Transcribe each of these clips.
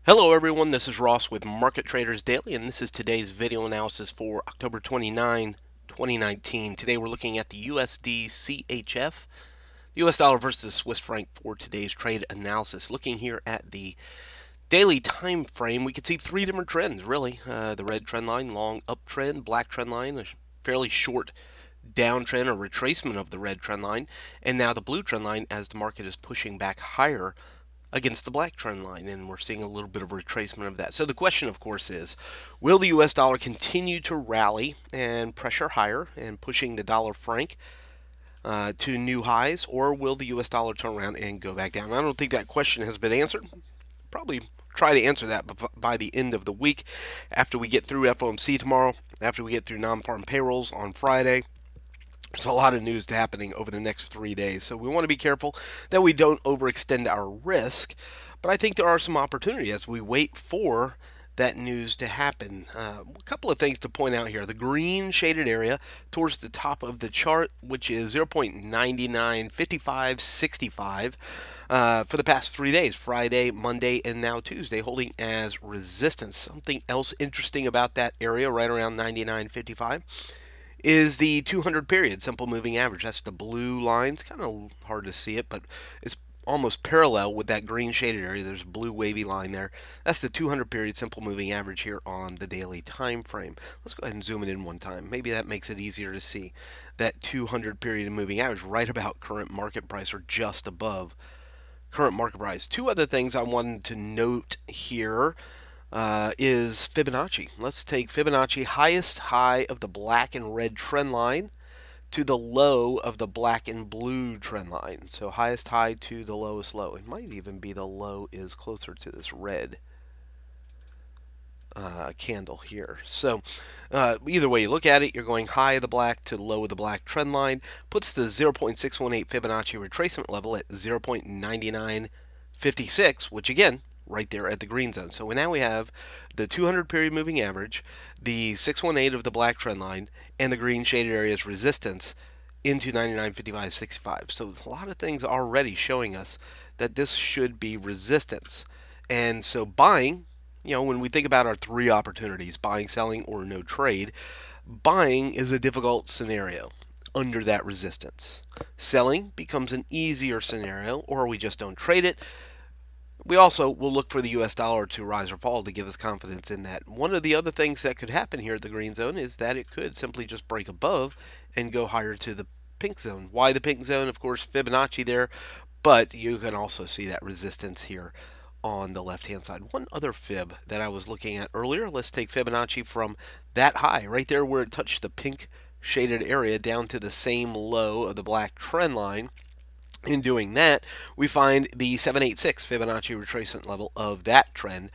Hello everyone, this is Ross with Market Traders Daily, and this is today's video analysis for October 29, 2019. Today we're looking at the USDCHF, US dollar versus Swiss franc for today's trade analysis. Looking here at the daily time frame, we can see three different trends, really. The red trend line, long uptrend, black trend line, a fairly short downtrend or retracement of the red trend line, and now the blue trend line as the market is pushing back higher against the black trend line, and we're seeing a little bit of retracement of that. So the question, of course, is will the US dollar continue to rally and pressure higher and pushing the dollar franc to new highs, or will the US dollar turn around and go back down? I don't think that question has been answered. Probably try to answer that by the end of the week, after we get through FOMC tomorrow, after we get through non-farm payrolls on Friday. There's a lot of news happening over the next 3 days, so we want to be careful that we don't overextend our risk. But I think there are some opportunities as we wait for that news to happen. A couple of things to point out here. The green shaded area towards the top of the chart, which is 0.995565 for the past 3 days, Friday, Monday, and now Tuesday, holding as resistance. Something else interesting about that area right around 99.55 is the 200 period simple moving average. That's the blue line. It's kind of hard to see it, but it's almost parallel with that green shaded area. There's a blue wavy line there. That's the 200 period simple moving average here on the daily time frame. Let's go ahead and zoom it in one time. Maybe that makes it easier to see. That 200 period moving average right about current market price or just above current market price. Two other things I wanted to note here is Fibonacci. Let's take Fibonacci, highest high of the black and red trend line to the low of the black and blue trend line. So highest high to the lowest low. It might even be the low is closer to this red candle here. So either way you look at it, you're going high of the black to low of the black trend line. Puts the 0.618 Fibonacci retracement level at 0.9956, which again, right there at the green zone. So now we have the 200 period moving average, the 618 of the black trend line, and the green shaded area's resistance into 99.5565. So a lot of things already showing us that this should be resistance. And so buying, when we think about our three opportunities, buying, selling, or no trade, buying is a difficult scenario under that resistance. Selling becomes an easier scenario, or we just don't trade it. We also will look for the US dollar to rise or fall to give us confidence in that. One of the other things that could happen here at the green zone is that it could simply just break above and go higher to the pink zone. Why the pink zone? Of course, Fibonacci there, but you can also see that resistance here on the left-hand side. One other fib that I was looking at earlier, let's take Fibonacci from that high, right there where it touched the pink shaded area down to the same low of the black trend line. In doing that, we find the 786 Fibonacci retracement level of that trend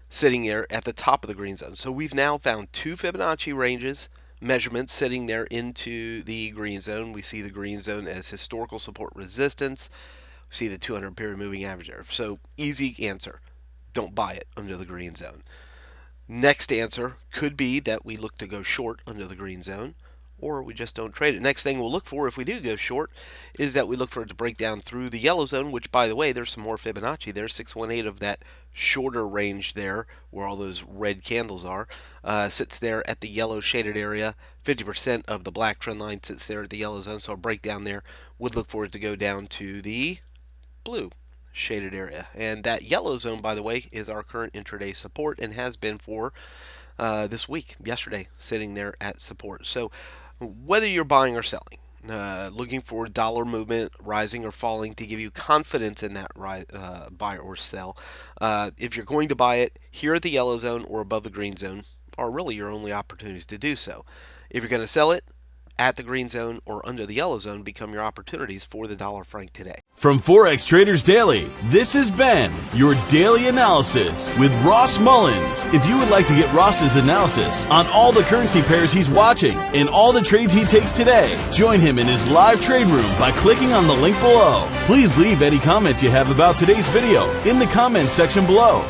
sitting there at the top of the green zone. So we've now found two Fibonacci ranges measurements sitting there into the green zone. We see the green zone as historical support resistance. We see the 200 period moving average there. So easy answer, don't buy it under the green zone. Next answer could be that we look to go short under the green zone, or we just don't trade it. Next thing we'll look for if we do go short is that we look for it to break down through the yellow zone, which, by the way, there's some more Fibonacci there. 618 of that shorter range there, where all those red candles are, sits there at the yellow shaded area. 50% of the black trend line sits there at the yellow zone, so a breakdown there would look for it to go down to the blue shaded area. And that yellow zone, by the way, is our current intraday support and has been for this week, yesterday, sitting there at support. So whether you're buying or selling, looking for dollar movement rising or falling to give you confidence in that buy or sell, if you're going to buy it here at the yellow zone or above the green zone are really your only opportunities to do so. If you're going to sell it, at the green zone or under the yellow zone become your opportunities for the dollar franc today. From Forex Traders Daily, this has been your daily analysis with Ross Mullins. If you would like to get Ross's analysis on all the currency pairs he's watching and all the trades he takes today, join him in his live trade room by clicking on the link below. Please leave any comments you have about today's video in the comments section below.